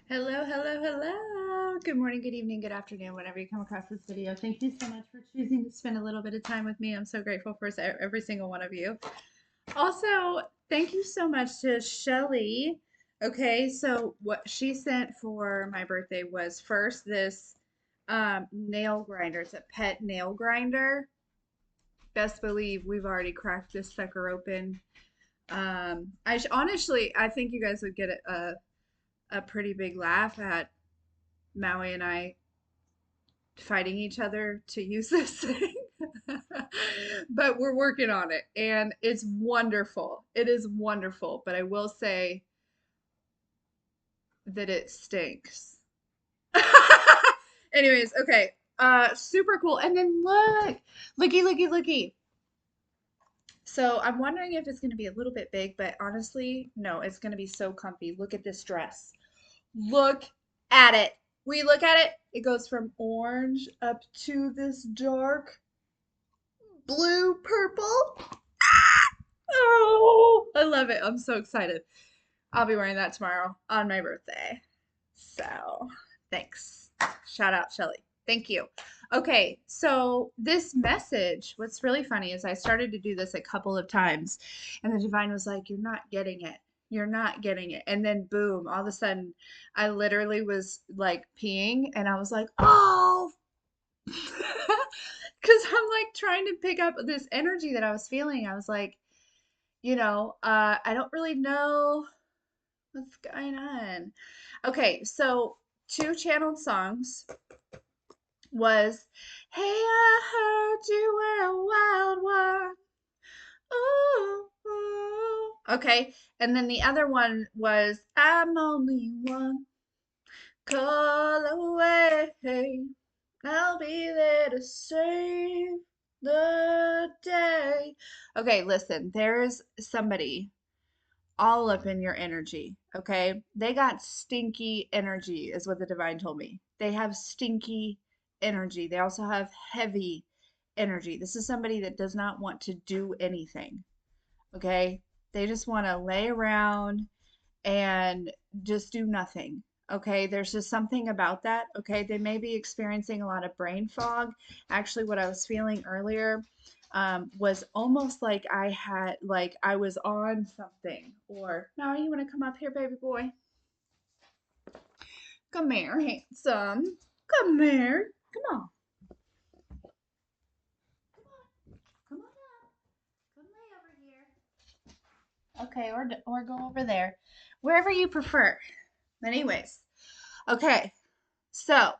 Hello, hello, hello. Good morning, good evening, good afternoon, whenever you come across this video. Thank you so much for choosing to spend a little bit of time with me. I'm so grateful for every single one of you. Also, thank you so much to Shelly. Okay, so what she sent for my birthday was first this nail grinder. It's a pet nail grinder. Best believe we've already cracked this sucker open. Honestly, I think you guys would get a pretty big laugh at Maui and I fighting each other to use this thing. But we're working on it and it's wonderful. It is wonderful, but I will say that it stinks. Anyways, okay. Super cool. And then look, looky. So I'm wondering if it's going to be a little bit big, but honestly, no, it's going to be so comfy. Look at this dress. Look at it. We look at it, it goes from orange up to this dark blue purple. Oh, I love it. I'm so excited. I'll be wearing that tomorrow on my birthday. So, thanks. Shout out, Shelly. Thank you. Okay, so this message, what's really funny is I started to do this a couple of times, and the divine was like, "You're not getting it. You're not getting it." And then, boom, all of a sudden, I literally was like peeing, and I was like, "Oh," because I'm like trying to pick up this energy that I was feeling. I was like, I don't really know what's going on. Okay, so two channeled songs was Hey, I heard you were a wild one. Ooh, ooh. Okay, and then the other one was I'm only one call away. I'll be there to save the day. Okay, listen, there's somebody all up in your energy, okay? They got stinky energy, is what the divine told me. They have stinky energy. They also have heavy energy. This is somebody that does not want to do anything, okay? They just want to lay around and just do nothing. Okay, there's just something about that. Okay, they may be experiencing a lot of brain fog. Actually, what I was feeling earlier was almost like I was on something. Or, now you want to come up here, baby boy? Come here, handsome. Come here. Come on. Come on up. Come lay over here. Okay, or go over there. Wherever you prefer. Anyways, okay. So,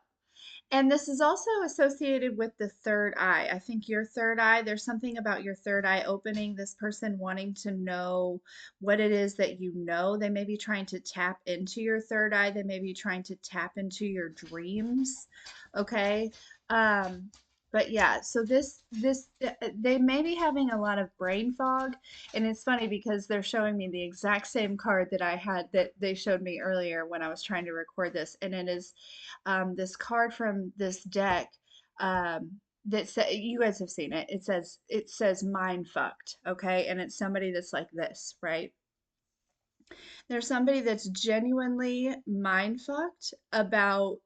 and this is also associated with the third eye. I think your third eye, there's something about your third eye opening, this person wanting to know what it is that you know. They may be trying to tap into your third eye. They may be trying to tap into your dreams. Okay. Um, but yeah, so they may be having a lot of brain fog, and it's funny because they're showing me the exact same card that I had that they showed me earlier when I was trying to record this, and it is this card from this deck that you guys have seen it. It says mind fucked, okay, and it's somebody that's like this, right? There's somebody that's genuinely mind fucked about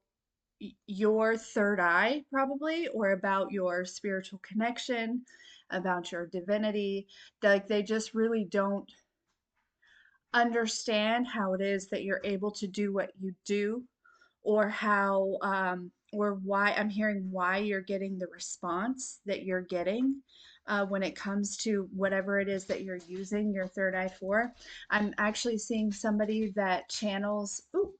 your third eye, probably, or about your spiritual connection, about your divinity. Like they just really don't understand how it is that you're able to do what you do, or how or why I'm hearing why you're getting the response that you're getting when it comes to whatever it is that you're using your third eye for. I'm actually seeing somebody that channels. Ooh,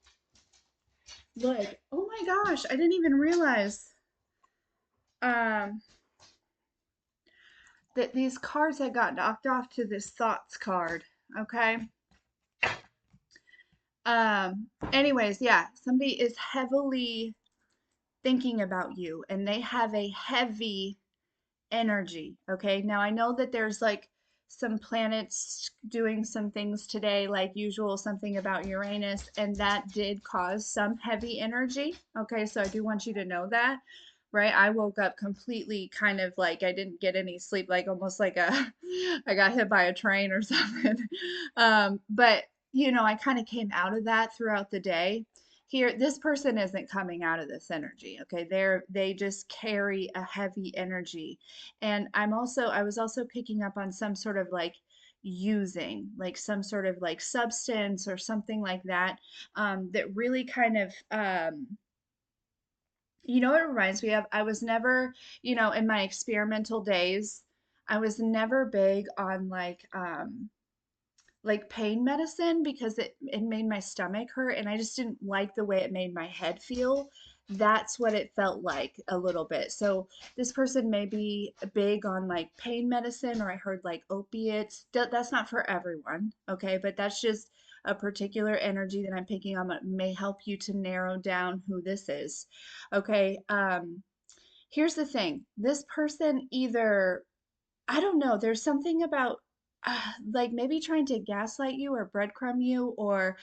look! Oh my gosh! I didn't even realize um, that these cards had got knocked off to this thoughts card. Okay. Anyways, yeah, somebody is heavily thinking about you and they have a heavy energy. Okay. Now I know that there's like some planets doing some things today, like usual, something about Uranus, and that did cause some heavy energy. Okay. So I do want you to know that. Right. I woke up completely kind of like I didn't get any sleep, like almost like I got hit by a train or something. But I kind of came out of that throughout the day. here, this person isn't coming out of this energy. Okay, they just carry a heavy energy. And I was also picking up on some sort of like using, like some sort of like substance or something like that, that really kind of, you know what it reminds me of? I was never, in my experimental days, I was never big on like pain medicine because it made my stomach hurt and I just didn't like the way it made my head feel. That's what it felt like a little bit. So this person may be big on like pain medicine, or I heard like opiates. That's not for everyone, okay? But that's just a particular energy that I'm picking on that may help you to narrow down who this is. Okay. Here's the thing. This person either, I don't know. There's something about like maybe trying to gaslight you or breadcrumb you, or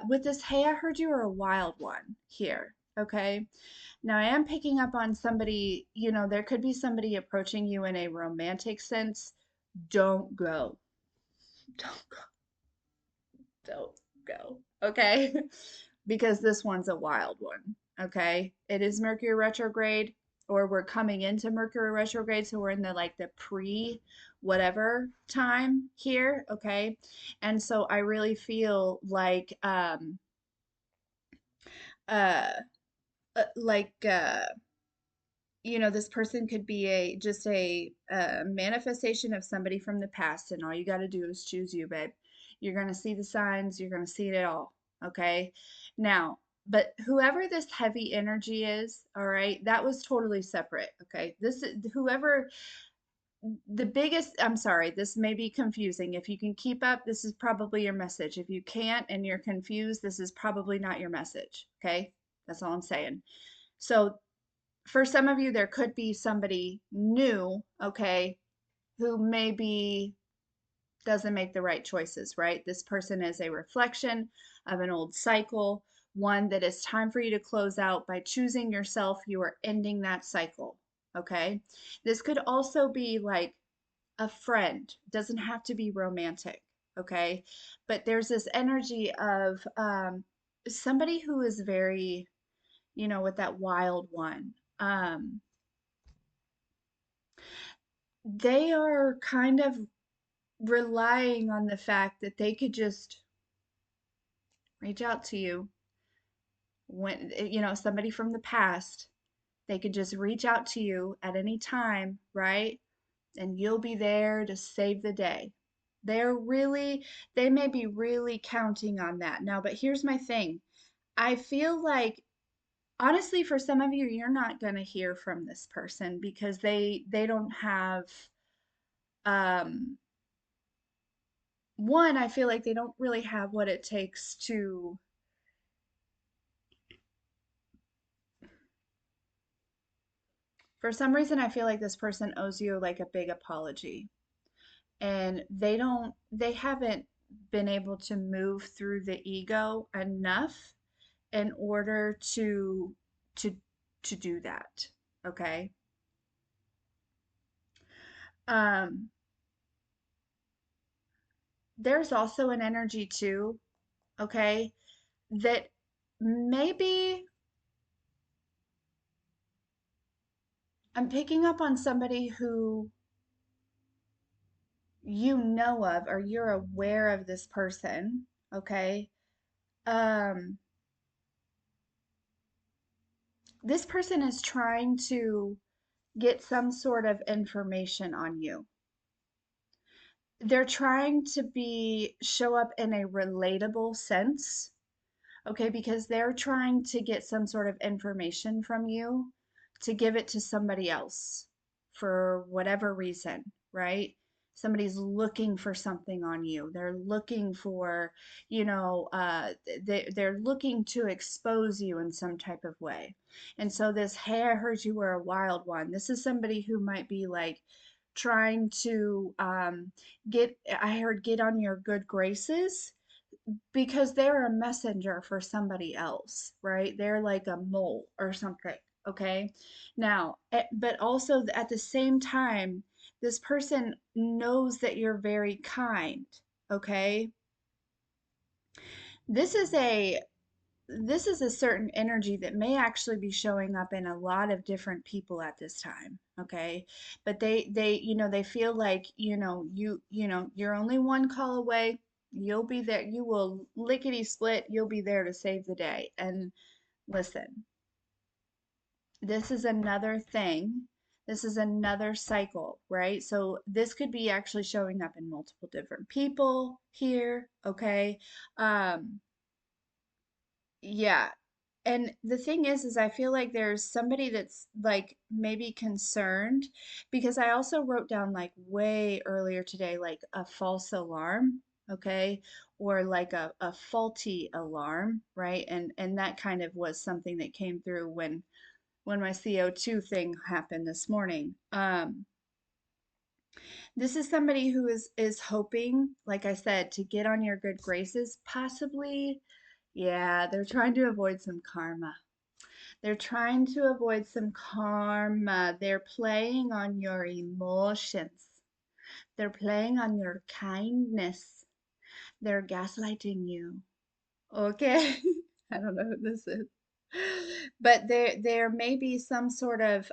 with this, hey, I heard you are a wild one here. Okay. Now I am picking up on somebody, there could be somebody approaching you in a romantic sense. Don't go. Don't go. Don't go. Okay. Because this one's a wild one. Okay. It is Mercury retrograde, or we're coming into Mercury retrograde. So we're in the like the pre whatever time here. Okay. And so I really feel uh, like, this person could be a manifestation of somebody from the past, and all you got to do is choose you, babe. You're going to see the signs, you're going to see it all. Okay. Now, but whoever this heavy energy is, all right, that was totally separate. Okay. This is whoever the biggest, I'm sorry, this may be confusing. If you can keep up, this is probably your message. If you can't and you're confused, this is probably not your message. Okay. That's all I'm saying. So for some of you, there could be somebody new, okay, who maybe doesn't make the right choices, right? This person is a reflection of an old cycle, one that is time for you to close out. By choosing yourself, you are ending that cycle, okay? This could also be like a friend, it doesn't have to be romantic, okay? But there's this energy of somebody who is very, with that wild one. They are kind of relying on the fact that they could just reach out to you when, somebody from the past, they could just reach out to you at any time, right? And you'll be there to save the day. They may be really counting on that. Now, but here's my thing. I feel like, honestly, for some of you, you're not going to hear from this person because they don't have, um one, I feel like they don't really have what it takes to, for some reason, I feel like this person owes you like a big apology. And they haven't been able to move through the ego enough in order to to do that. Okay. Um, there's also an energy too, okay, that maybe I'm picking up on somebody who you know of, or you're aware of this person, okay? Um, this person is trying to get some sort of information on you. They're trying to show up in a relatable sense, okay, because they're trying to get some sort of information from you to give it to somebody else for whatever reason, right? Somebody's looking for something on you. They're looking for, they're looking to expose you in some type of way. And so this, hey, I heard you were a wild one. This is somebody who might be like trying to I heard get on your good graces because they're a messenger for somebody else, right? They're like a mole or something, okay? Now, but also at the same time, this person knows that you're very kind, okay? This is a this is a certain energy that may actually be showing up in a lot of different people at this time, okay? But they feel like, you're only one call away. You'll be there. You will lickety split. You'll be there to save the day. And listen, this is another thing. This is another cycle, right? So this could be actually showing up in multiple different people here, okay? Um, yeah. And the thing is I feel like there's somebody that's like maybe concerned because I also wrote down like way earlier today, like a false alarm, okay? Or like a faulty alarm, right? And that kind of was something that came through when my CO2 thing happened this morning. This is somebody who is hoping, like I said, to get on your good graces, possibly. Yeah, they're trying to avoid some karma. They're trying to avoid some karma. They're playing on your emotions. They're playing on your kindness. They're gaslighting you. Okay? I don't know who this is. But there may be some sort of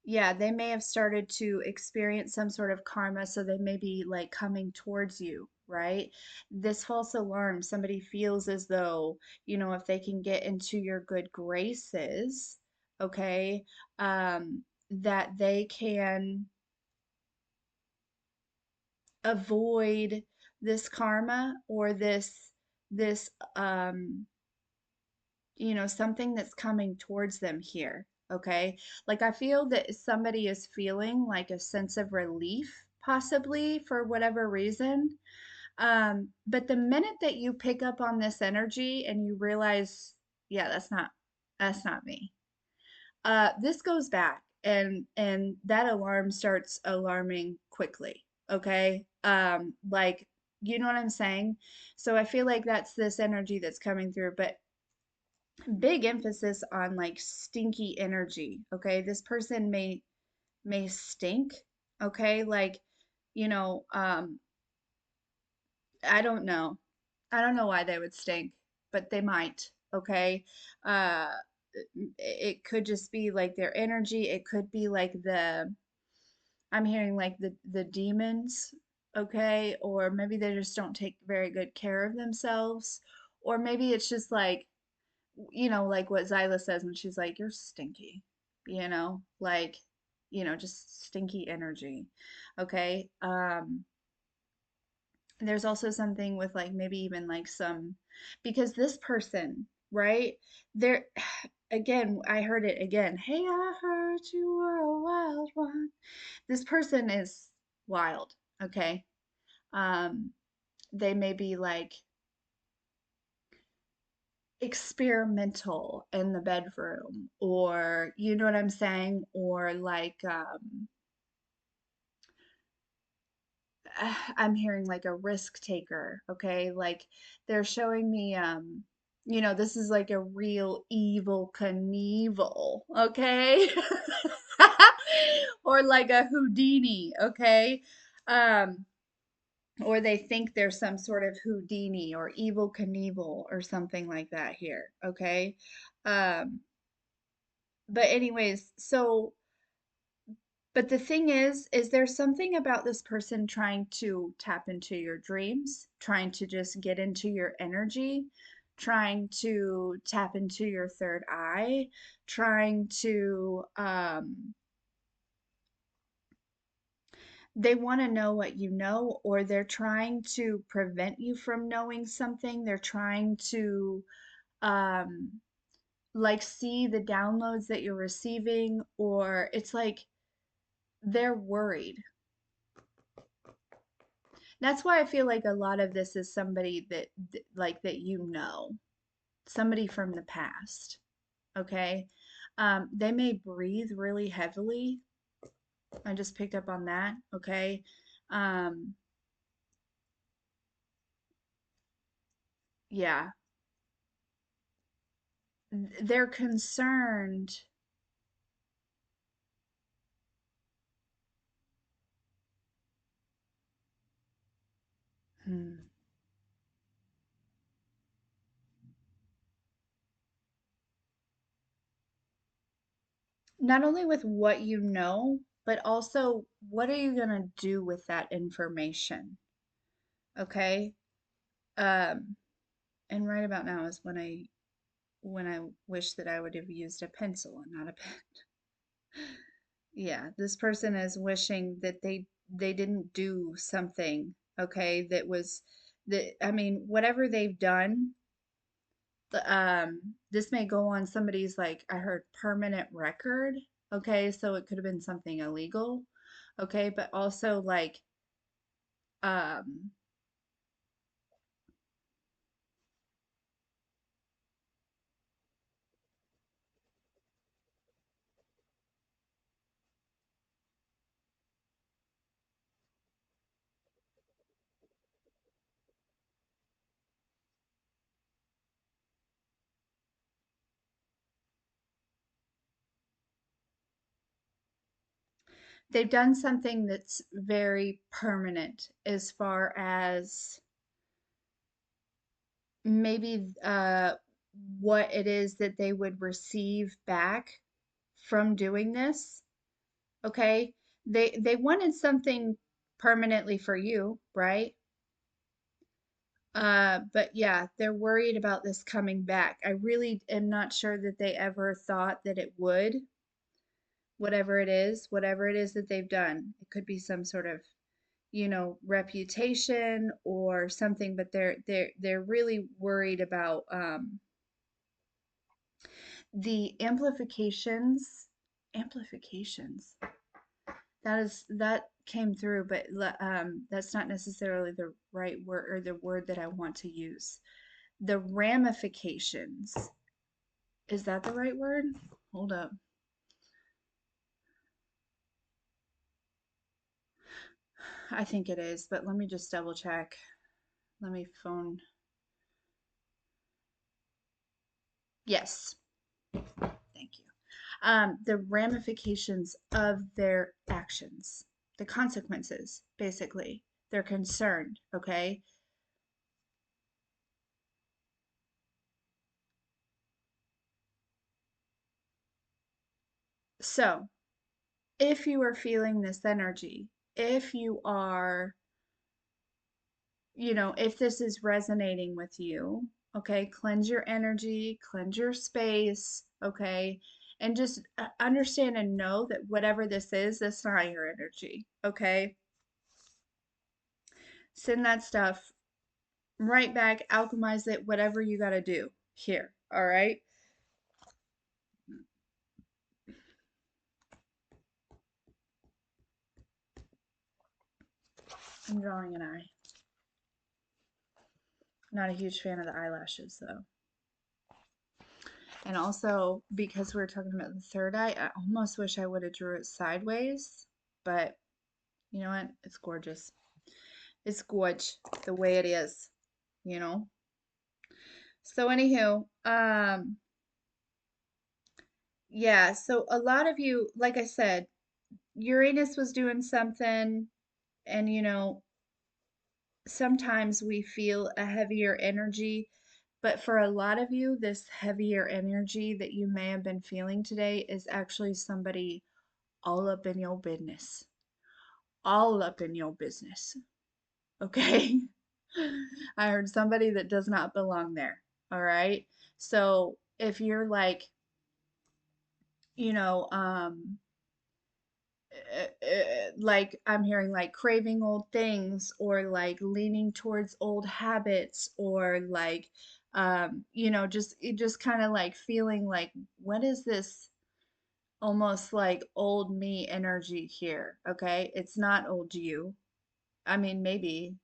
yeah, they may have started to experience some sort of karma, so they may be like coming towards you, right? This false alarm, somebody feels as though, if they can get into your good graces, okay, that they can avoid this karma or this something that's coming towards them here. Okay. Like I feel that somebody is feeling like a sense of relief, possibly for whatever reason. But the minute that you pick up on this energy and you realize, yeah, that's not me. This goes back and that alarm starts alarming quickly. Okay. Like, you know what I'm saying? So I feel like that's this energy that's coming through, but big emphasis on like stinky energy. Okay, this person may stink. Okay, like, you know um I don't know why they would stink, but they might. Okay. uh it could just be like their energy. It could be like I'm hearing like the demons. Okay, or maybe they just don't take very good care of themselves, or maybe it's just like what Zyla says when she's like, "You're stinky," like, just stinky energy. Okay. There's also something with like maybe even like because this person, right? There, again, I heard it again. Hey, I heard you were a wild one. This person is wild. Okay. Um, they may be like experimental in the bedroom, or you know what I'm saying, or like I'm hearing like a risk taker. Okay, like they're showing me this is like a real evil Knievel. Okay. Or like a Houdini. Okay. um or they think there's some sort of Houdini or evil Knievel or something like that here. Okay. um but anyways, but the thing is there's something about this person trying to tap into your dreams, trying to just get into your energy, trying to tap into your third eye, trying to they want to know what you know, or they're trying to prevent you from knowing something. They're trying to um like see the downloads that you're receiving, or it's like they're worried. That's why I feel like a lot of this is somebody like that, somebody from the past. Okay. They may breathe really heavily. I just picked up on that. Okay. Um, yeah. They're concerned. Hmm. not only with what you know, but also what are you going to do with that information? Okay? Um, and right about now is when I wish that I would have used a pencil and not a pen. Yeah, this person is wishing that they didn't do something, okay, that was that I mean, whatever they've done, this may go on somebody's like I heard permanent record, okay, so it could have been something illegal, okay, but also like um they've done something that's very permanent as far as maybe what it is that they would receive back from doing this. Okay, they wanted something permanently for you, right? But yeah, they're worried about this coming back. I really am not sure that they ever thought that it would, whatever it is that they've done. It could be some sort of, reputation or something, but they're really worried about the amplifications. That came through, but that's not necessarily the right word or the word that I want to use. The ramifications. Is that the right word? Hold up. I think it is, but let me just double check. Let me phone. Yes, thank you. The ramifications of their actions, the consequences, basically. They're concerned, okay? So, if you are feeling this energy, if you are, if this is resonating with you, okay, cleanse your energy, cleanse your space, okay, and just understand and know that whatever this is, that's not your energy, okay? Send that stuff right back, alchemize it, whatever you got to do here, all right? I'm drawing an eye. Not a huge fan of the eyelashes, though. And also, because we are talking about the third eye, I almost wish I would have drew it sideways, but you know what? It's gorgeous. It's gorge the way it is, you know? So anywho, yeah, so a lot of you, like I said, Uranus was doing something, and sometimes we feel a heavier energy, but for a lot of you, this heavier energy that you may have been feeling today is actually somebody all up in your business. All up in your business. Okay? I heard somebody that does not belong there. All right? So if you're like, you know, like I'm hearing like craving old things or like leaning towards old habits or like just kind of like feeling like what is this almost like old me energy here, okay? It's not old you. I mean, maybe,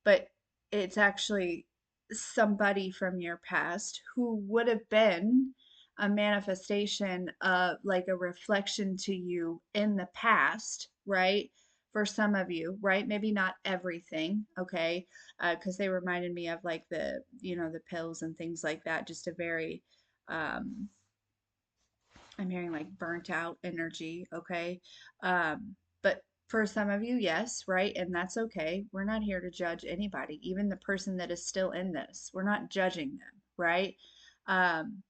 but it's actually somebody from your past who would have been a manifestation of like a reflection to you in the past, right? For some of you, right? Maybe not everything, okay? Because they reminded me of like the pills and things like that. Just a very, um, I'm hearing like burnt out energy, okay? But for some of you, yes, right? And that's okay. We're not here to judge anybody, even the person that is still in this. We're not judging them, right? Um,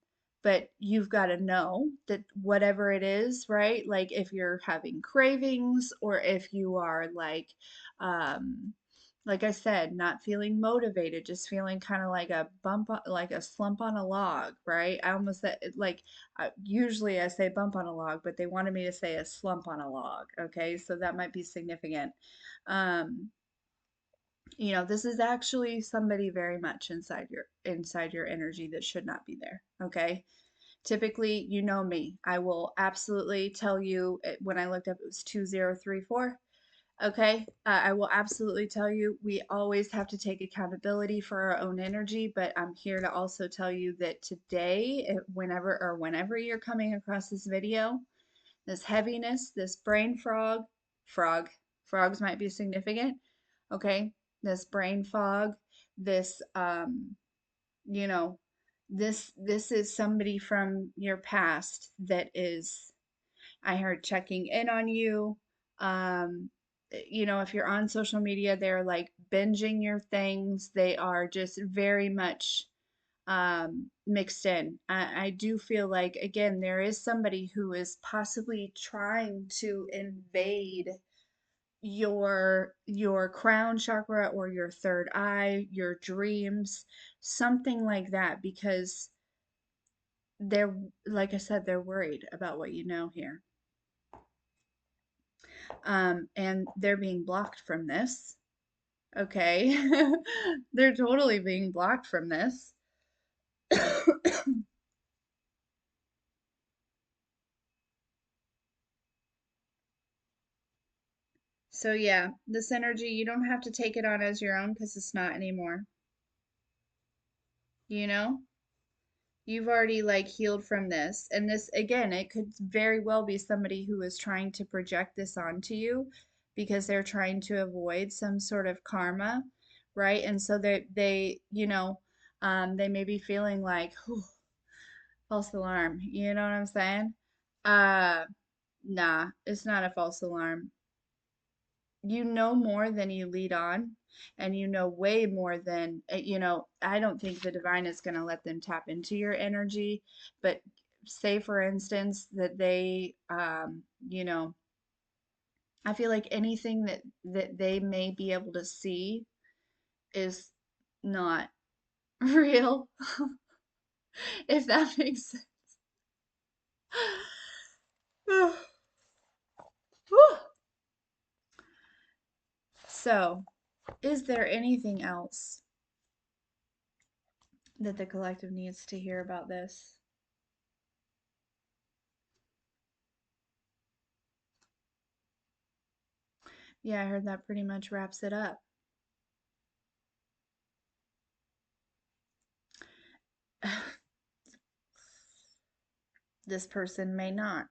but you've got to know that whatever it is, right? Like if you're having cravings or if you are like I said, not feeling motivated, just feeling kind of like a like a slump on a log, right? I almost said like usually I say bump on a log, but they wanted me to say a slump on a log. Okay, so that might be significant. Um, this is actually somebody very much inside your energy that should not be there. Okay, typically, you know me. I will absolutely tell you when I looked up, it was 2034. Okay. I will absolutely tell you we always have to take accountability for our own energy, but I'm here to also tell you that today, whenever you're coming across this video, this heaviness, this brain frog, frogs might be significant. Okay. This brain fog, this, you know, this is somebody from your past that is, I heard, checking in on you. If you're on social media, they're like binging your things. They are just very much mixed in. I do feel like, again, there is somebody who is possibly trying to invade your crown chakra or your third eye, your dreams, something like that, because they're, like I said, they're worried about what you know here. And they're being blocked from this. Okay. They're totally being blocked from this. So yeah, this energy, you don't have to take it on as your own because it's not anymore. You know? You've already like healed from this. And this, again, it could very well be somebody who is trying to project this onto you because they're trying to avoid some sort of karma, right? And so they may be feeling like, "Whew, false alarm." You know what I'm saying? Uh, nah, it's not a false alarm. You know more than you lead on, and you know way more than I don't think the divine is going to let them tap into your energy, but say for instance that they I feel like anything that they may be able to see is not real, if that makes sense. So, is there anything else that the collective needs to hear about this? Yeah, I heard that pretty much wraps it up. This person may not.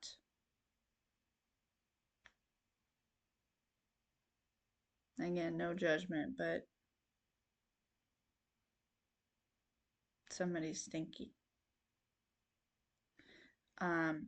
Again, no judgment, but somebody's stinky. Um,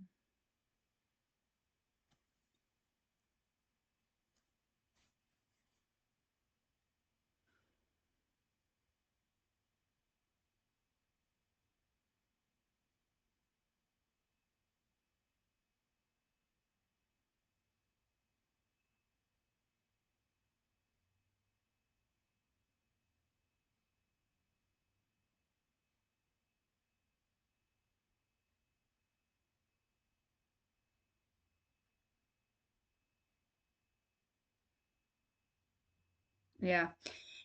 yeah.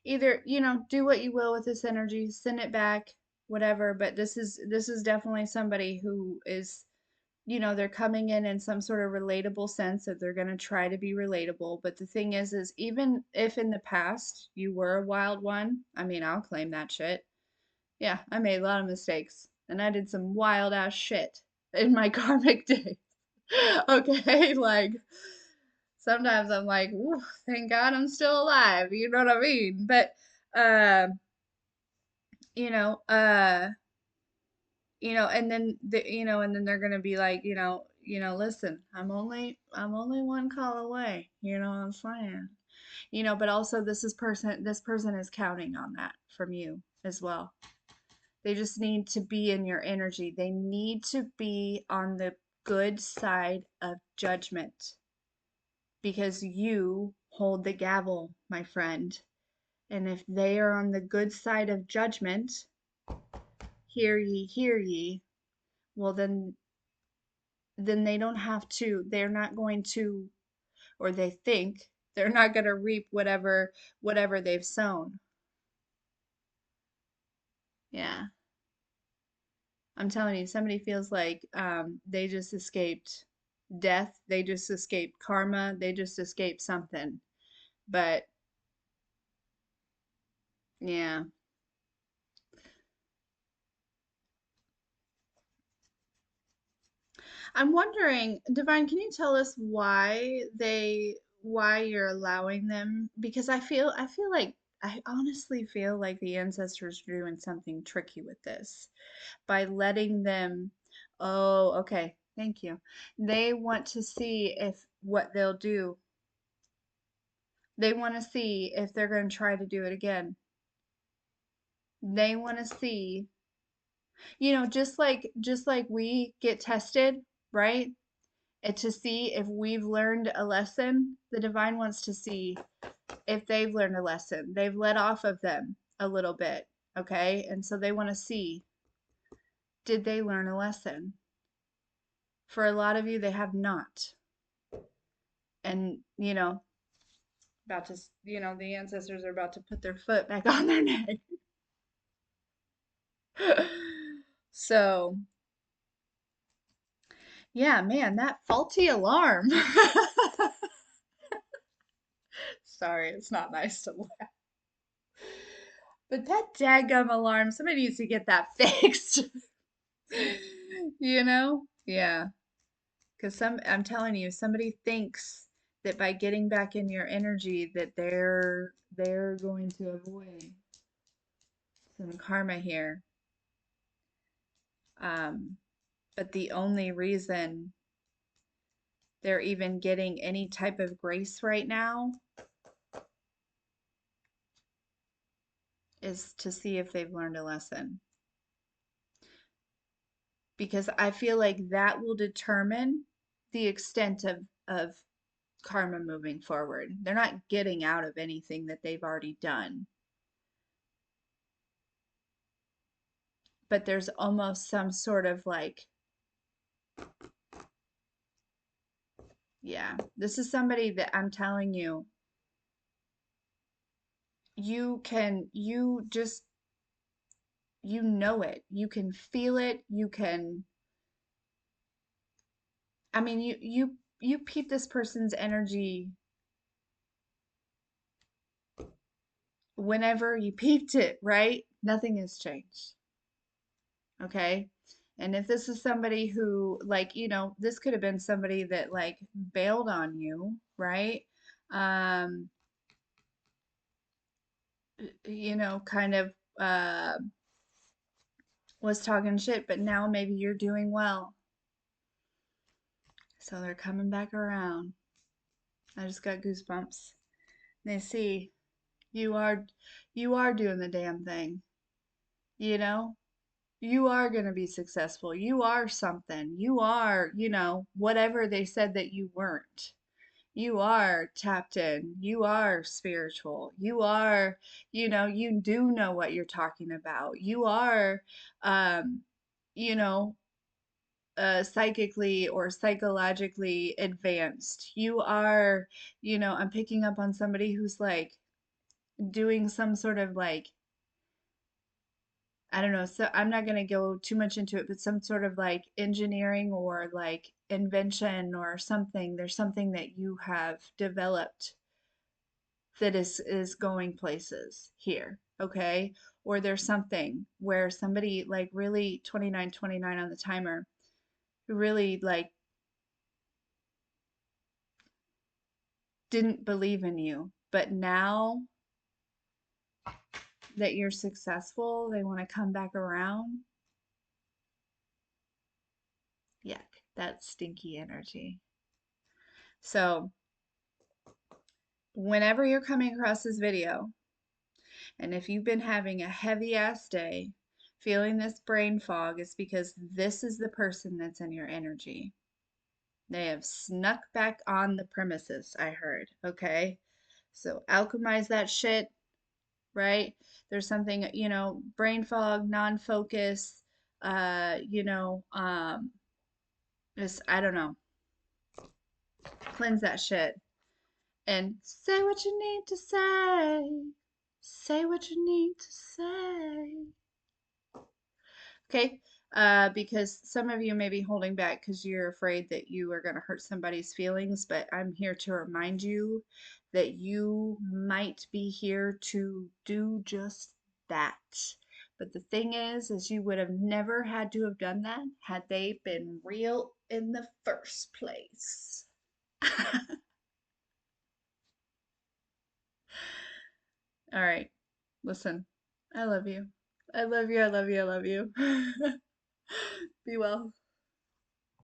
Either, do what you will with this energy, send it back, whatever, but this is definitely somebody who is, they're coming in some sort of relatable sense that they're going to try to be relatable, but the thing is even if in the past you were a wild one, I mean, I'll claim that shit. Yeah, I made a lot of mistakes and I did some wild ass shit in my karmic days. Okay, like sometimes I'm like, ooh, thank God I'm still alive. You know what I mean? But uh, you know, uh, and then they're gonna be like, listen, I'm only one call away. You know what I'm saying? But also this person is counting on that from you as well. They just need to be in your energy. They need to be on the good side of judgment because you hold the gavel, my friend. And if they are on the good side of judgment, hear ye, well then they don't have to, they're not going to, or they think they're not going to reap whatever they've sown. Yeah. I'm telling you, somebody feels like they just escaped death, they just escaped karma, they just escaped something. But yeah, I'm wondering, Divine, can you tell us why you're allowing them? Because I feel like I honestly feel like the ancestors are doing something tricky with this by letting them. Oh, okay. Thank you. They want to see if what they'll do. They want to see if they're going to try to do it again. They want to see, just like we get tested, right? And to see if we've learned a lesson. The divine wants to see if they've learned a lesson. They've let off of them a little bit, okay? And so they want to see, did they learn a lesson? For a lot of you, they have not. And, about to, the ancestors are about to put their foot back on their neck. So, yeah, man, that faulty alarm. Sorry, it's not nice to laugh. But that daggum alarm, somebody needs to get that fixed. Yeah. Because I'm telling you, somebody thinks that by getting back in your energy that they're going to avoid some karma here. Um, but the only reason they're even getting any type of grace right now is to see if they've learned a lesson. Because I feel like that will determine the extent of karma moving forward. They're not getting out of anything that they've already done. But there's almost some sort of like, yeah, this is somebody that I'm telling you, you know it. You can feel it. I mean, you peep this person's energy whenever you peeped it, right? Nothing has changed. Okay. And if this is somebody who, like, this could have been somebody that, like, bailed on you, right? Um, kind of uh, was talking shit, but now maybe you're doing well. So they're coming back around. I just got goosebumps. They see you are you are doing the damn thing, you know? You are going to be successful. You are something. You are, whatever they said that you weren't. You are tapped in. You are spiritual. You are, you do know what you're talking about. You are, um, you know, psychically or psychologically advanced. You are, I'm picking up on somebody who's like doing some sort of like, I don't know, so I'm not going to go too much into it, but some sort of like engineering or like invention or something. There's something that you have developed that is going places here, okay? Or there's something where somebody like really 2929 on the timer really like didn't believe in you, but now that you're successful, they want to come back around. Yuck, that's stinky energy. So, whenever you're coming across this video, and if you've been having a heavy ass day, feeling this brain fog is because this is the person that's in your energy. They have snuck back on the premises, I heard. Okay. So alchemize that shit, right? There's something, brain fog, non-focus, uh, you know, um, just, I don't know, cleanse that shit and say what you need to say. Say what you need to say. Okay. Because some of you may be holding back because you're afraid that you are going to hurt somebody's feelings, but I'm here to remind you that you might be here to do just that. But the thing is you would have never had to have done that had they been real in the first place. All right. Listen, I love you. I love you. I love you. I love you. Be well.